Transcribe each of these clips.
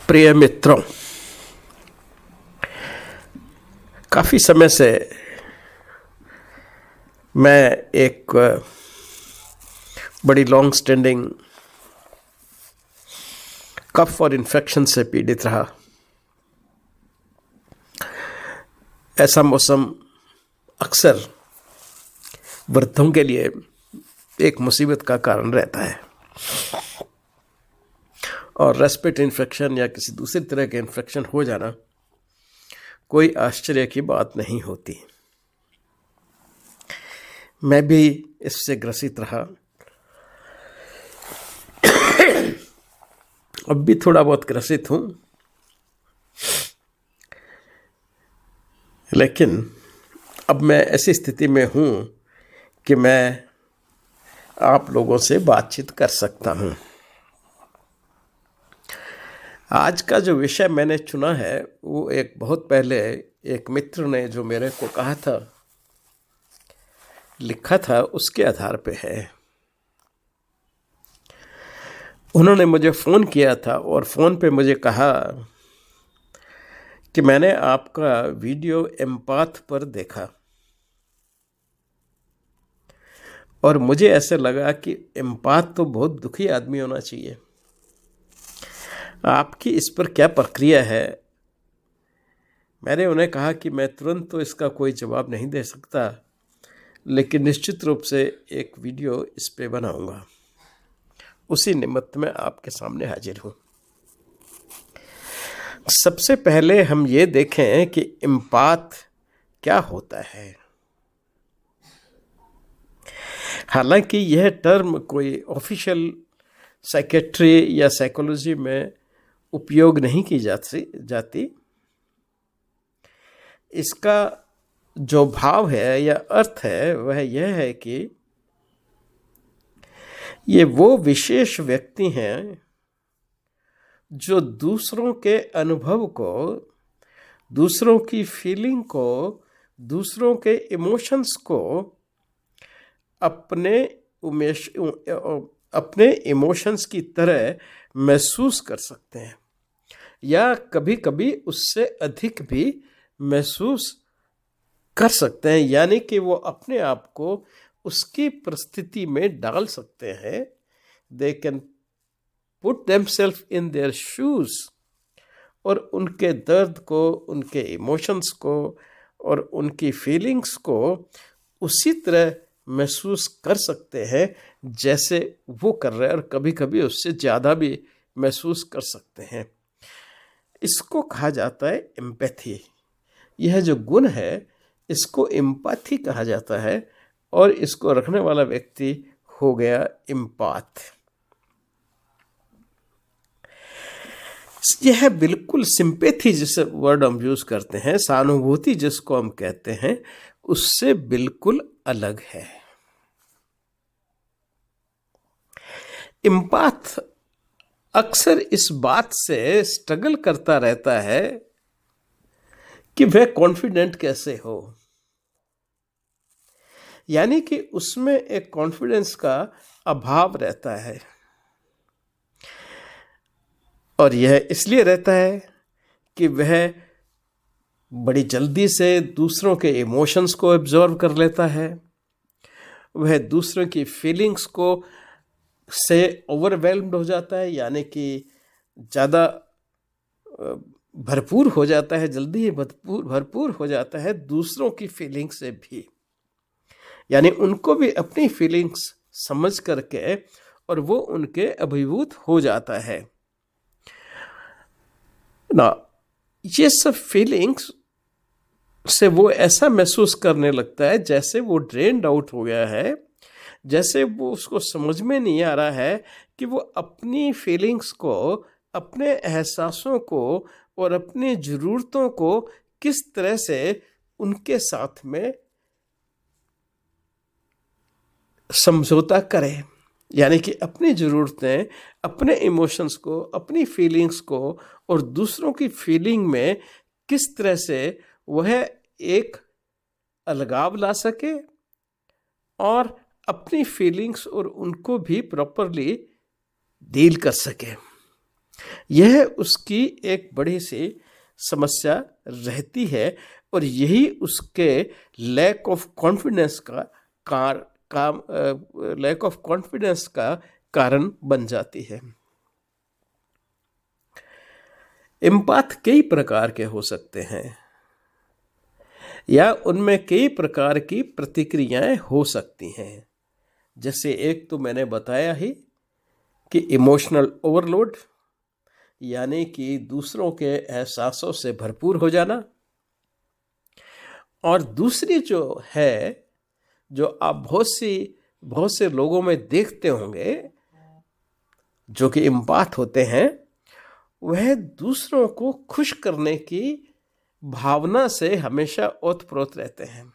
प्रिय मित्रों, काफ़ी समय से मैं एक बड़ी लॉन्ग स्टैंडिंग कफ और इन्फेक्शन से पीड़ित रहा। ऐसा मौसम अक्सर वृद्धों के लिए एक मुसीबत का कारण रहता है और रेस्पिरेटरी इन्फेक्शन या किसी दूसरी तरह के इन्फेक्शन हो जाना कोई आश्चर्य की बात नहीं होती। मैं भी इससे ग्रसित रहा। अब भी थोड़ा बहुत ग्रसित हूँ, लेकिन अब मैं ऐसी स्थिति में हूँ कि मैं आप लोगों से बातचीत कर सकता हूँ। आज का जो विषय मैंने चुना है वो एक बहुत पहले एक मित्र ने जो मेरे को कहा था, लिखा था, उसके आधार पे है। उन्होंने मुझे फ़ोन किया था और फ़ोन पे मुझे कहा कि मैंने आपका वीडियो एम्पाथ पर देखा और मुझे ऐसे लगा कि एम्पाथ तो बहुत दुखी आदमी होना चाहिए। आपकी इस पर क्या प्रक्रिया है? मैंने उन्हें कहा कि मैं तुरंत तो इसका कोई जवाब नहीं दे सकता, लेकिन निश्चित रूप से एक वीडियो इस पे बनाऊंगा। उसी निमित्त में आपके सामने हाजिर हूँ। सबसे पहले हम ये देखें कि एम्पाथ क्या होता है। हालांकि यह टर्म कोई ऑफिशियल साइकेट्री या साइकोलॉजी में उपयोग नहीं की जाती। इसका जो भाव है या अर्थ है वह यह है कि ये वो विशेष व्यक्ति हैं जो दूसरों के अनुभव को, दूसरों की फीलिंग को, दूसरों के इमोशंस को अपने इमोशंस की तरह महसूस कर सकते हैं या कभी कभी उससे अधिक भी महसूस कर सकते हैं। यानी कि वो अपने आप को उसकी परिस्थिति में डाल सकते हैं। They can put themselves in their shoes और उनके दर्द को, उनके इमोशंस को और उनकी फीलिंग्स को उसी तरह महसूस कर सकते हैं जैसे वो कर रहे हैं और कभी कभी उससे ज़्यादा भी महसूस कर सकते हैं। इसको कहा जाता है एम्पैथी। यह जो गुण है इसको एम्पैथी कहा जाता है और इसको रखने वाला व्यक्ति हो गया एम्पाथ। यह बिल्कुल सिंपैथी जिस वर्ड हम यूज करते हैं, सहानुभूति जिसको हम कहते हैं, उससे बिल्कुल अलग है। एम्पाथ अक्सर इस बात से स्ट्रगल करता रहता है कि वह कॉन्फिडेंट कैसे हो। यानी कि उसमें एक कॉन्फिडेंस का अभाव रहता है और यह इसलिए रहता है कि वह बड़ी जल्दी से दूसरों के इमोशंस को एब्जॉर्व कर लेता है। वह दूसरों की फीलिंग्स को से ओवरवेल्म्ड हो जाता है, यानी कि ज़्यादा भरपूर हो जाता है, जल्दी ही भरपूर हो जाता है दूसरों की फीलिंग्स से भी। यानी उनको भी अपनी फीलिंग्स समझ करके और वो उनके अभिभूत हो जाता है ना। ये सब फीलिंग्स से वो ऐसा महसूस करने लगता है जैसे वो ड्रेन्ड आउट हो गया है, जैसे वो उसको समझ में नहीं आ रहा है कि वो अपनी फीलिंग्स को, अपने एहसासों को और अपनी ज़रूरतों को किस तरह से उनके साथ में समझौता करे। यानी कि अपनी ज़रूरतें, अपने इमोशंस को, अपनी फीलिंग्स को और दूसरों की फीलिंग में किस तरह से वह एक अलगाव ला सके और अपनी फीलिंग्स और उनको भी प्रॉपरली डील कर सके। यह उसकी एक बड़ी सी समस्या रहती है और यही उसके लैक ऑफ कॉन्फिडेंस का कारण बन जाती है। एम्पाथ कई प्रकार के हो सकते हैं या उनमें कई प्रकार की प्रतिक्रियाएं हो सकती हैं। जैसे एक तो मैंने बताया ही कि इमोशनल ओवरलोड, यानी कि दूसरों के एहसासों से भरपूर हो जाना, और दूसरी जो है, जो आप बहुत से लोगों में देखते होंगे जो कि एम्पाथ होते हैं, वह दूसरों को खुश करने की भावना से हमेशा ओतप्रोत रहते हैं।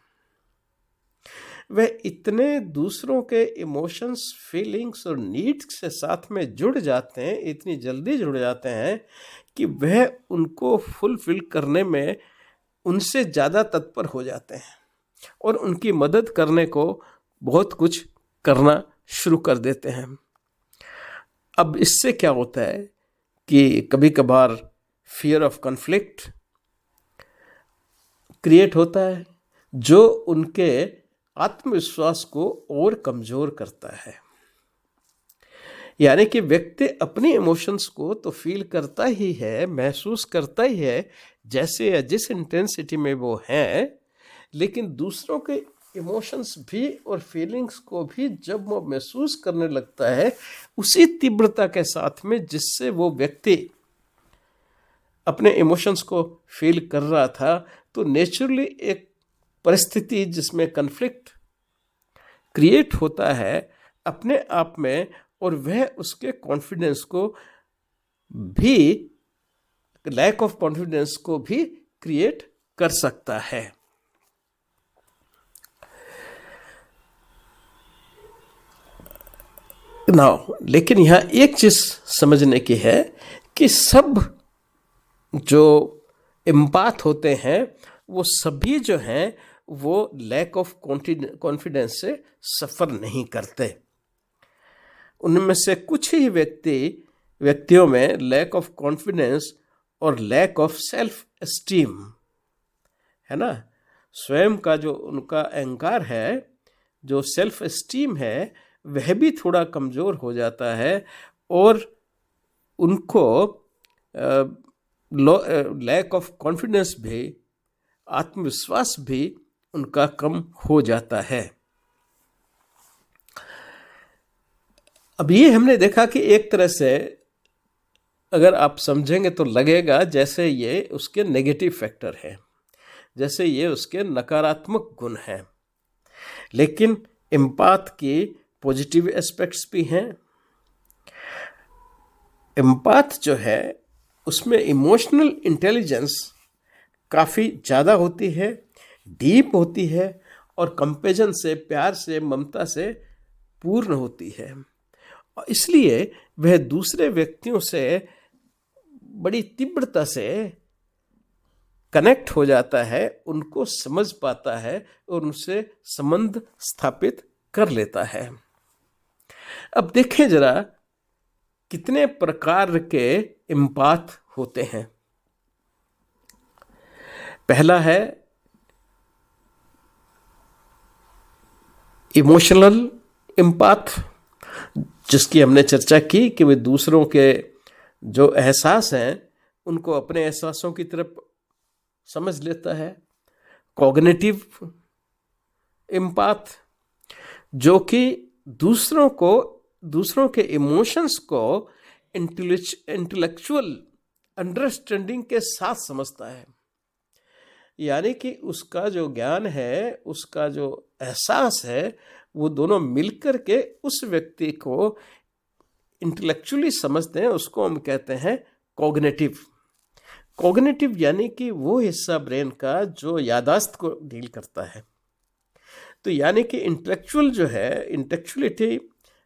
वह इतने दूसरों के इमोशंस, फीलिंग्स और नीड्स के साथ में जुड़ जाते हैं, इतनी जल्दी जुड़ जाते हैं कि वह उनको फुलफिल करने में उनसे ज़्यादा तत्पर हो जाते हैं और उनकी मदद करने को बहुत कुछ करना शुरू कर देते हैं। अब इससे क्या होता है कि कभी कभार फियर ऑफ कॉन्फ्लिक्ट क्रिएट होता है, जो उनके आत्मविश्वास को और कमज़ोर करता है। यानी कि व्यक्ति अपने इमोशंस को तो फील करता ही है, महसूस करता ही है जैसे या जिस इंटेंसिटी में वो हैं, लेकिन दूसरों के इमोशंस भी और फीलिंग्स को भी जब वो महसूस करने लगता है उसी तीव्रता के साथ में जिससे वो व्यक्ति अपने इमोशंस को फील कर रहा था, तो नेचुरली एक परिस्थिति जिसमें कन्फ्लिक्ट क्रिएट होता है अपने आप में, और वह उसके कॉन्फिडेंस को भी, लैक ऑफ कॉन्फिडेंस को भी क्रिएट कर सकता है। नाउ लेकिन यहाँ एक चीज समझने की है कि सब जो एम्पाथ होते हैं वो सभी जो हैं वो लैक ऑफ कॉन्फिडेंस से सफ़र नहीं करते। उनमें से कुछ ही व्यक्तियों में लैक ऑफ कॉन्फिडेंस और लैक ऑफ सेल्फ एस्टीम है ना, स्वयं का जो उनका अहंकार है, जो सेल्फ एस्टीम है, वह भी थोड़ा कमज़ोर हो जाता है और उनको लैक ऑफ कॉन्फिडेंस भी, आत्मविश्वास भी उनका कम हो जाता है। अब ये हमने देखा कि एक तरह से अगर आप समझेंगे तो लगेगा जैसे ये उसके नेगेटिव फैक्टर है, जैसे ये उसके नकारात्मक गुण हैं, लेकिन एम्पाथ की पॉजिटिव एस्पेक्ट्स भी हैं। एम्पाथ जो है उसमें इमोशनल इंटेलिजेंस काफ़ी ज़्यादा होती है, डीप होती है और कंपैशन से, प्यार से, ममता से पूर्ण होती है, और इसलिए वह दूसरे व्यक्तियों से बड़ी तीव्रता से कनेक्ट हो जाता है, उनको समझ पाता है और उनसे संबंध स्थापित कर लेता है। अब देखें जरा कितने प्रकार के एम्पाथ होते हैं। पहला है इमोशनल एम्पाथ, जिसकी हमने चर्चा की कि वे दूसरों के जो एहसास हैं उनको अपने एहसासों की तरफ समझ लेता है। कॉग्निटिव एम्पाथ, जो कि दूसरों के इमोशंस को इंटेलेक्चुअल अंडरस्टैंडिंग के साथ समझता है, यानी कि उसका जो ज्ञान है, उसका जो एहसास है, वो दोनों मिलकर के उस व्यक्ति को इंटेलेक्चुअली समझते हैं। उसको हम कहते हैं कॉग्निटिव, यानी कि वो हिस्सा ब्रेन का जो याददाश्त को डील करता है। तो यानी कि इंटेलेक्चुअल जो है, इंटेलेक्चुअलिटी,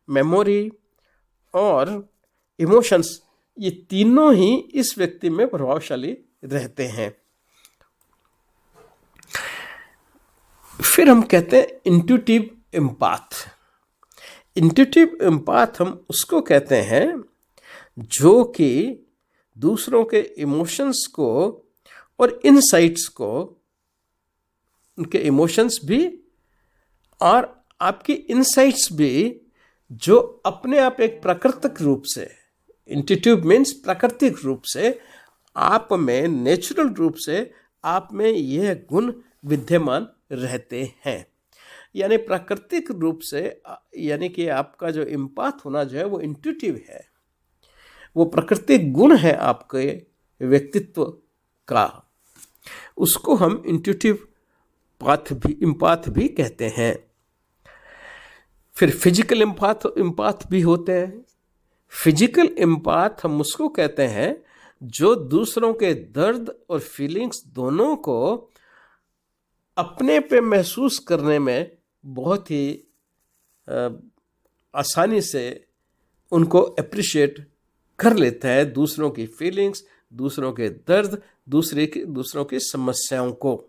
मेमोरी और इमोशंस, ये तीनों ही इस व्यक्ति में प्रभावशाली रहते हैं। फिर हम कहते हैं इंट्यूटिव एम्पाथ। इंट्यूटिव एम्पाथ हम उसको कहते हैं जो कि दूसरों के इमोशंस को और इनसाइट्स को, उनके इमोशंस भी और आपकी इनसाइट्स भी, जो अपने आप एक प्राकृतिक रूप से, इंट्यूटिव मीन्स प्राकृतिक रूप से आप में, नेचुरल रूप से आप में यह गुण विद्यमान रहते हैं। यानी प्राकृतिक रूप से, यानी कि आपका जो इम्पाथ होना जो है वो इंट्यूटिव है, वो प्राकृतिक गुण है आपके व्यक्तित्व का, उसको हम इंट्यूटिव इम्पाथ भी कहते हैं। फिर फिजिकल इम्पाथ भी होते हैं। फिजिकल इम्पाथ हम उसको कहते हैं जो दूसरों के दर्द और फीलिंग्स दोनों को अपने पे महसूस करने में बहुत ही आसानी से उनको अप्रिशिएट कर लेता है, दूसरों की फीलिंग्स, दूसरों के दर्द, दूसरों की समस्याओं को,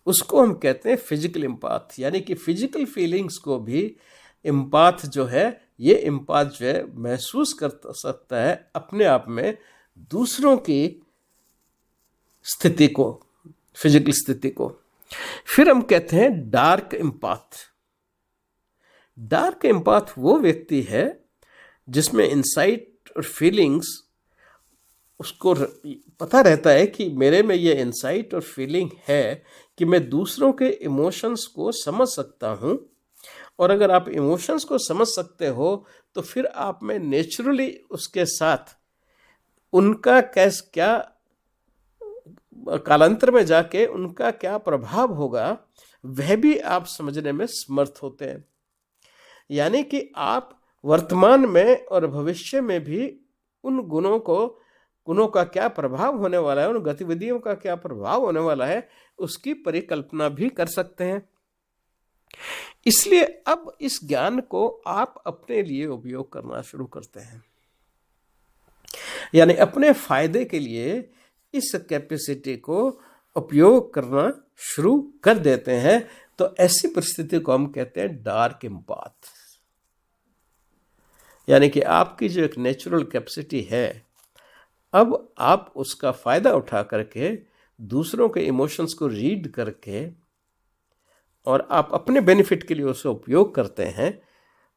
उसको हम कहते हैं फिजिकल इम्पाथ। यानी कि फिजिकल फीलिंग्स को भी इम्पाथ जो है, ये इम्पाथ जो है महसूस कर सकता है अपने आप में दूसरों की स्थिति को, फिजिकल स्थिति को। फिर हम कहते हैं डार्क इम्पाथ। डार्क इम्पाथ वो व्यक्ति है जिसमें इंसाइट और फीलिंग्स, उसको पता रहता है कि मेरे में ये इंसाइट और फीलिंग है कि मैं दूसरों के इमोशंस को समझ सकता हूँ, और अगर आप इमोशंस को समझ सकते हो तो फिर आप में नेचुरली उसके साथ उनका क्या कालांतर में जाके उनका क्या प्रभाव होगा वह भी आप समझने में समर्थ होते हैं। यानी कि आप वर्तमान में और भविष्य में भी उन गुणों का क्या प्रभाव होने वाला है, उन गतिविधियों का क्या प्रभाव होने वाला है, उसकी परिकल्पना भी कर सकते हैं। इसलिए अब इस ज्ञान को आप अपने लिए उपयोग करना शुरू करते हैं, यानी अपने फायदे के लिए इस कैपेसिटी को उपयोग करना शुरू कर देते हैं। तो ऐसी परिस्थिति को हम कहते हैं डार्क इम्पाथ। यानी कि आपकी जो एक नेचुरल कैपेसिटी है, अब आप उसका फायदा उठा करके दूसरों के इमोशंस को रीड करके और आप अपने बेनिफिट के लिए उसे उपयोग करते हैं,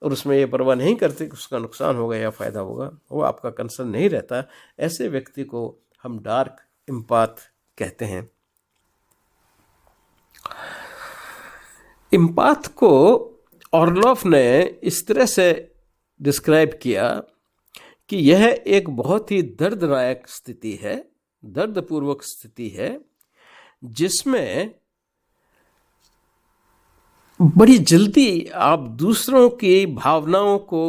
और उसमें ये परवाह नहीं करते कि उसका नुकसान होगा या फायदा होगा, वो आपका कंसर्न नहीं रहता। ऐसे व्यक्ति को हम डार्क इम्पाथ कहते हैं। इम्पाथ को ऑर्लोफ ने इस तरह से डिस्क्राइब किया कि यह एक बहुत ही दर्दनायक स्थिति है, दर्दपूर्वक स्थिति है, जिसमें बड़ी जल्दी आप दूसरों की भावनाओं को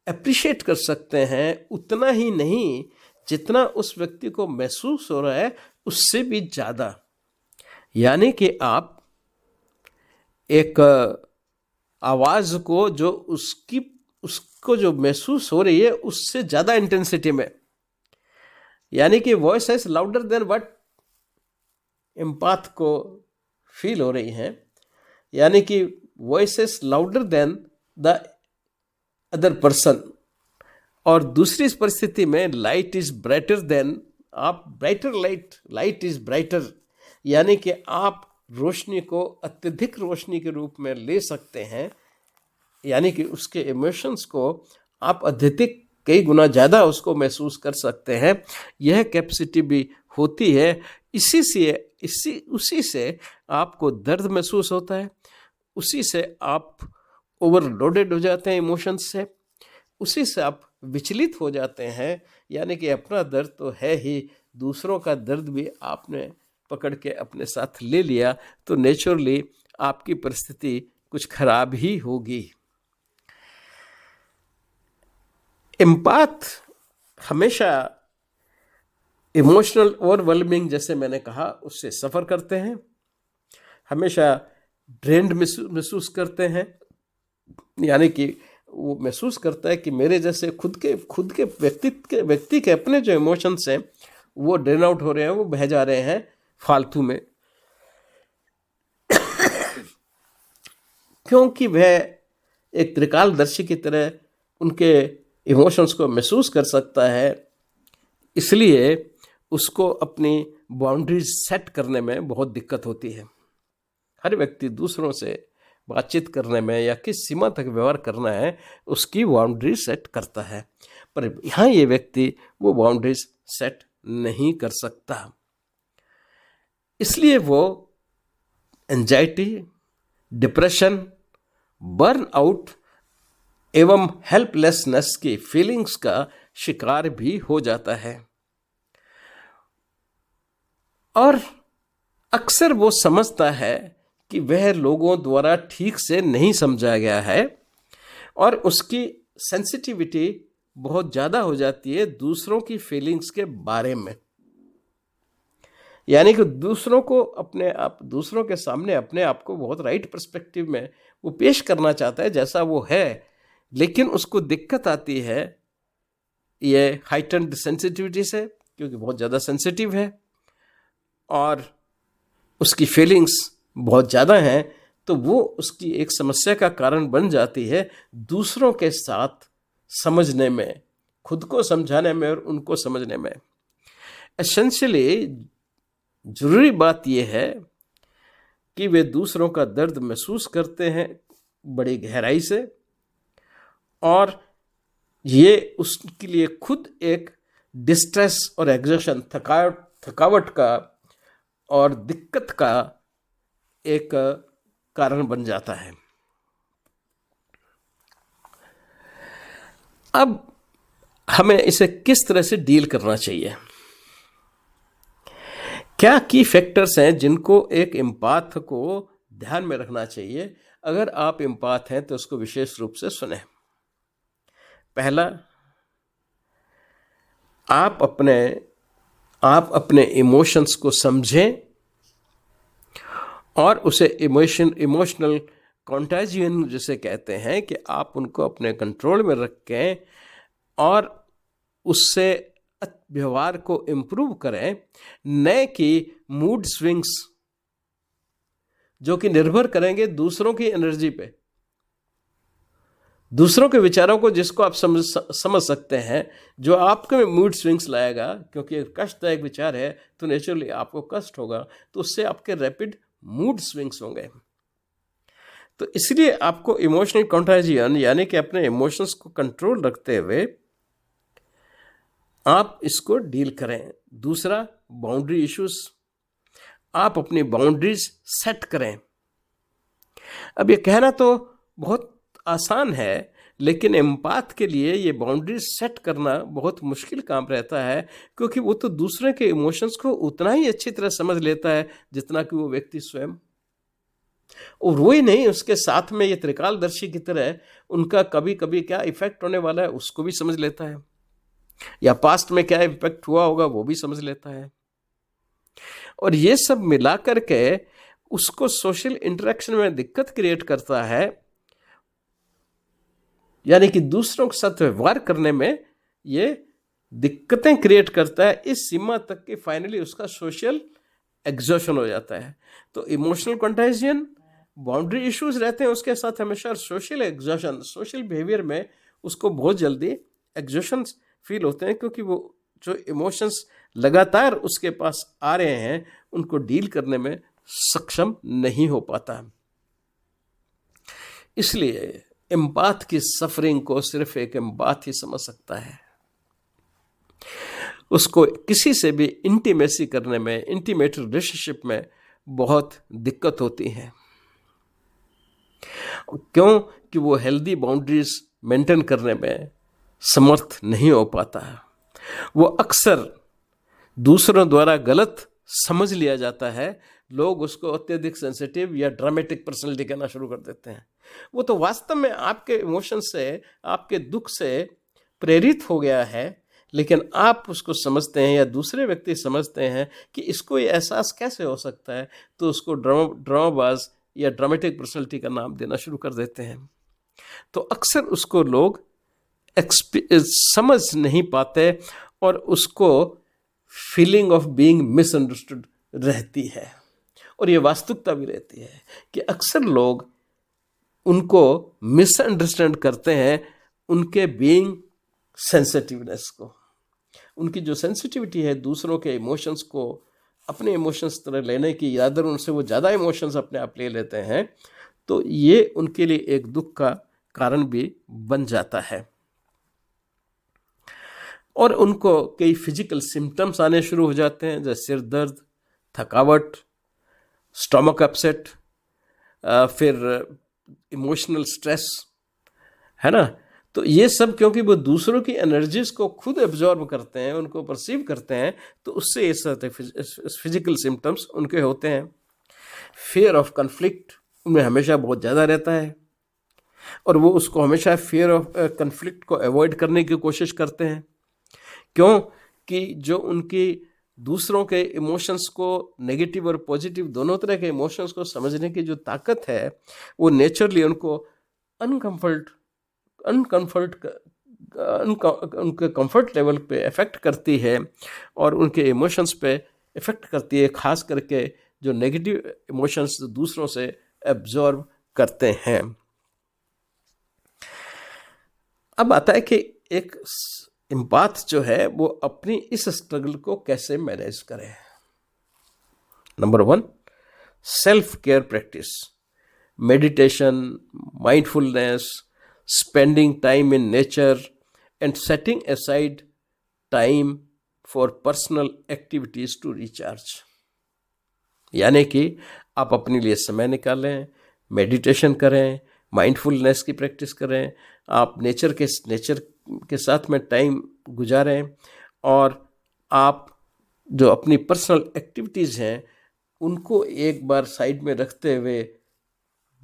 अप्रिशिएट कर सकते हैं, उतना ही नहीं जितना उस व्यक्ति को महसूस हो रहा है उससे भी ज़्यादा। यानी कि आप एक आवाज़ को जो उसको जो महसूस हो रही है उससे ज़्यादा इंटेंसिटी में, यानी कि voice is louder than what empath को फील हो रही है, यानी कि voice is louder than the other person. और दूसरी परिस्थिति में लाइट इज ब्राइटर देन, आप ब्राइटर लाइट इज ब्राइटर, यानी कि आप रोशनी को अत्यधिक रोशनी के रूप में ले सकते हैं, यानी कि उसके इमोशंस को आप अत्यधिक कई गुना ज़्यादा उसको महसूस कर सकते हैं। यह कैपेसिटी भी होती है। उसी से आपको दर्द महसूस होता है, उसी से आप ओवरलोडेड हो जाते हैं इमोशंस से, उसी से आप विचलित हो जाते हैं। यानी कि अपना दर्द तो है ही, दूसरों का दर्द भी आपने पकड़ के अपने साथ ले लिया, तो नेचुरली आपकी परिस्थिति कुछ खराब ही होगी। एम्पाथ हमेशा इमोशनल ओवरवेलमिंग, जैसे मैंने कहा, उससे सफ़र करते हैं, हमेशा ड्रेन्ड महसूस करते हैं। यानी कि वो महसूस करता है कि मेरे जैसे खुद के व्यक्ति के अपने जो इमोशंस हैं वो ड्रेन आउट हो रहे हैं, वो बह जा रहे हैं फालतू में, क्योंकि वह एक त्रिकालदर्शी की तरह उनके इमोशंस को महसूस कर सकता है, इसलिए उसको अपनी बाउंड्रीज सेट करने में बहुत दिक्कत होती है। हर व्यक्ति दूसरों से बातचीत करने में या किस सीमा तक व्यवहार करना है उसकी बाउंड्री सेट करता है, पर यहाँ ये व्यक्ति वो बाउंड्रीज सेट नहीं कर सकता, इसलिए वो एंजाइटी, डिप्रेशन, बर्नआउट एवं हेल्पलेसनेस की फीलिंग्स का शिकार भी हो जाता है। और अक्सर वो समझता है कि वह लोगों द्वारा ठीक से नहीं समझा गया है और उसकी सेंसिटिविटी बहुत ज़्यादा हो जाती है दूसरों की फीलिंग्स के बारे में। यानी कि दूसरों के सामने अपने आप को बहुत राइट पर्सपेक्टिव में वो पेश करना चाहता है जैसा वो है, लेकिन उसको दिक्कत आती है ये हाइटेंड सेंसिटिविटी से, क्योंकि बहुत ज़्यादा सेंसिटिव है और उसकी फीलिंग्स बहुत ज़्यादा हैं, तो वो उसकी एक समस्या का कारण बन जाती है दूसरों के साथ समझने में, खुद को समझाने में और उनको समझने में। एसेंशियली जरूरी बात यह है कि वे दूसरों का दर्द महसूस करते हैं बड़ी गहराई से, और ये उसके लिए खुद एक डिस्ट्रेस और एग्जॉशन, थकावट का और दिक्कत का एक कारण बन जाता है। अब हमें इसे किस तरह से डील करना चाहिए? क्या की फैक्टर्स हैं जिनको एक एम्पाथ को ध्यान में रखना चाहिए? अगर आप एम्पाथ हैं तो उसको विशेष रूप से सुने। पहला, आप अपने इमोशंस को समझें और उसे इमोशनल कॉन्टेजियन जिसे कहते हैं कि आप उनको अपने कंट्रोल में रखें और उससे व्यवहार को इम्प्रूव करें, न कि मूड स्विंग्स जो कि निर्भर करेंगे दूसरों की एनर्जी पे, दूसरों के विचारों को जिसको आप समझ सकते हैं, जो आपके मूड स्विंग्स लाएगा, क्योंकि एक कष्टदायक विचार है तो नेचुरली आपको कष्ट होगा, तो उससे आपके रैपिड मूड स्विंग्स होंगे। तो इसलिए आपको इमोशनल कंटेजियन यानी कि अपने इमोशंस को कंट्रोल रखते हुए आप इसको डील करें। दूसरा, बाउंड्री इश्यूज, आप अपनी बाउंड्रीज सेट करें। अब ये कहना तो बहुत आसान है, लेकिन एम्पाथ के लिए ये बाउंड्रीज सेट करना बहुत मुश्किल काम रहता है, क्योंकि वो तो दूसरे के इमोशंस को उतना ही अच्छी तरह समझ लेता है जितना कि वो व्यक्ति स्वयं, और वो ही नहीं, उसके साथ में ये त्रिकालदर्शी की तरह उनका कभी कभी क्या इफेक्ट होने वाला है उसको भी समझ लेता है, या पास्ट में क्या इफेक्ट हुआ होगा वो भी समझ लेता है। और ये सब मिला करके उसको सोशल इंटरेक्शन में दिक्कत क्रिएट करता है, यानी कि दूसरों के साथ व्यवहार करने में ये दिक्कतें क्रिएट करता है, इस सीमा तक कि फाइनली उसका सोशल एग्जॉशन हो जाता है। तो इमोशनल कंटेजियन, बाउंड्री इश्यूज रहते हैं उसके साथ हमेशा, सोशल एग्जॉशन, सोशल बिहेवियर में उसको बहुत जल्दी एग्जॉशन फील होते हैं, क्योंकि वो जो इमोशंस लगातार उसके पास आ रहे हैं उनको डील करने में सक्षम नहीं हो पाता। इसलिए एम्पाथ की सफरिंग को सिर्फ एक एम्पाथ ही समझ सकता है। उसको किसी से भी इंटीमेसी करने में, इंटीमेट रिलेशनशिप में बहुत दिक्कत होती है। क्यों? कि वो हेल्दी बाउंड्रीज मेंटेन करने में समर्थ नहीं हो पाता। वो अक्सर दूसरों द्वारा गलत समझ लिया जाता है, लोग उसको अत्यधिक सेंसिटिव या ड्रामेटिक पर्सनैलिटी कहना शुरू कर देते हैं। वो तो वास्तव में आपके इमोशन से, आपके दुख से प्रेरित हो गया है, लेकिन आप उसको समझते हैं या दूसरे व्यक्ति समझते हैं कि इसको ये एहसास कैसे हो सकता है, तो उसको ड्रामाबाज या ड्रामेटिक पर्सनैलिटी का नाम देना शुरू कर देते हैं। तो अक्सर उसको लोग समझ नहीं पाते और उसको फीलिंग ऑफ बीइंग मिसअंडरस्टूड रहती है। और ये वास्तविकता भी रहती है कि अक्सर लोग उनको मिसअंडरस्टैंड करते हैं उनके बीइंग सेंसिटिवनेस को। उनकी जो सेंसिटिविटी है दूसरों के इमोशंस को अपने इमोशंस तरह लेने की, यादर उनसे वो ज़्यादा इमोशंस अपने आप ले लेते हैं, तो ये उनके लिए एक दुख का कारण भी बन जाता है। और उनको कई फिजिकल सिम्टम्स आने शुरू हो जाते हैं, जैसे सिर दर्द, थकावट, स्टमक अपसेट, फिर इमोशनल स्ट्रेस, है ना। तो ये सब क्योंकि वो दूसरों की एनर्जीज को खुद एब्जॉर्ब करते हैं, उनको परसीव करते हैं, तो उससे ये फिजिकल सिम्टम्स उनके होते हैं। फियर ऑफ कन्फ्लिक्ट उनमें हमेशा बहुत ज़्यादा रहता है, और वो उसको हमेशा फियर ऑफ कन्फ्लिक्ट को अवॉइड करने की कोशिश करते हैं। क्यों? कि जो उनकी दूसरों के इमोशंस को, नेगेटिव और पॉजिटिव दोनों तरह के इमोशंस को समझने की जो ताकत है, वो नेचुरली उनको उनके कंफर्ट लेवल पे इफ़ेक्ट करती है और उनके इमोशंस पे इफ़ेक्ट करती है, ख़ास करके जो नेगेटिव इमोशंस दूसरों से एब्जॉर्ब करते हैं। अब आता है कि एक एम्पैथ जो है वो अपनी इस स्ट्रगल को कैसे मैनेज करे। Number 1, self care practice, meditation, mindfulness, spending time in nature, and setting aside time for personal activities to recharge। यानी कि आप अपने लिए समय निकालें, मेडिटेशन करें, माइंडफुलनेस की प्रैक्टिस करें, आप नेचर के साथ में टाइम गुजारें, और आप जो अपनी पर्सनल एक्टिविटीज़ हैं उनको एक बार साइड में रखते हुए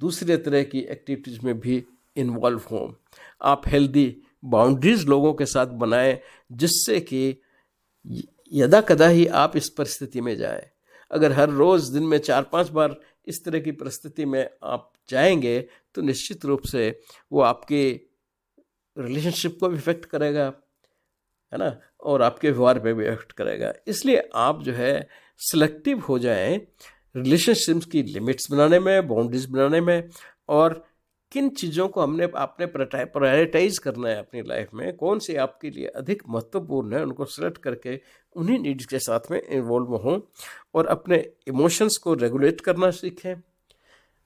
दूसरे तरह की एक्टिविटीज़ में भी इन्वॉल्व हों। आप हेल्दी बाउंड्रीज लोगों के साथ बनाएं, जिससे कि यदा कदा ही आप इस परिस्थिति में जाएं। अगर हर रोज़ दिन में 4-5 बार इस तरह की परिस्थिति में आप जाएंगे तो निश्चित रूप से वो आपके रिलेशनशिप को भी इफेक्ट करेगा, है ना, और आपके व्यवहार पे भी इफेक्ट करेगा। इसलिए आप जो है सिलेक्टिव हो जाएं रिलेशनशिप्स की लिमिट्स बनाने में, बाउंड्रीज बनाने में, और किन चीज़ों को आपने प्रायोरिटाइज करना है अपनी लाइफ में, कौन सी आपके लिए अधिक महत्वपूर्ण है, उनको सेलेक्ट करके उन्हीं नीड्स के साथ में इन्वॉल्व हों और अपने इमोशंस को रेगुलेट करना सीखें।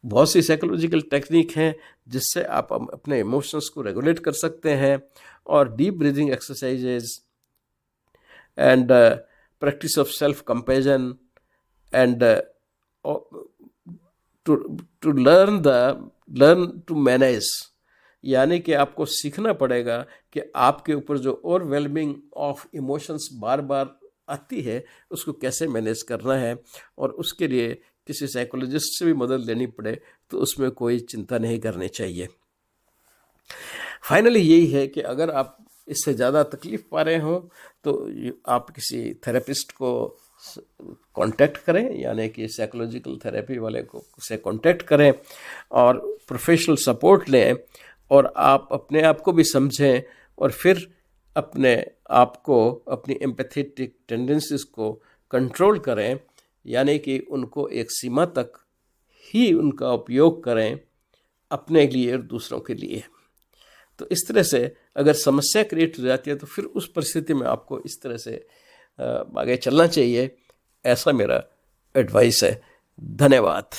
बहुत सी साइकोलॉजिकल टेक्निक हैं जिससे आप अपने इमोशंस को रेगुलेट कर सकते हैं, और deep breathing exercises and practice of self compassion and to learn to manage, यानी कि आपको सीखना पड़ेगा कि आपके ऊपर जो ओवरवेलमिंग ऑफ इमोशंस बार बार आती है उसको कैसे मैनेज करना है, और उसके लिए किसी साइकोलॉजिस्ट से भी मदद लेनी पड़े तो उसमें कोई चिंता नहीं करनी चाहिए। फाइनली यही है कि अगर आप इससे ज़्यादा तकलीफ पा रहे हो तो आप किसी थेरेपिस्ट को कांटेक्ट करें, यानी कि साइकोलॉजिकल थेरेपी वाले को से कांटेक्ट करें और प्रोफेशनल सपोर्ट लें, और आप अपने आप को भी समझें और फिर अपने आप को, अपनी एम्पैथेटिक टेंडेंसीज को कंट्रोल करें, यानी कि उनको एक सीमा तक ही उनका उपयोग करें अपने लिए और दूसरों के लिए। तो इस तरह से अगर समस्या क्रिएट हो जाती है तो फिर उस परिस्थिति में आपको इस तरह से आगे चलना चाहिए, ऐसा मेरा एडवाइस है। धन्यवाद।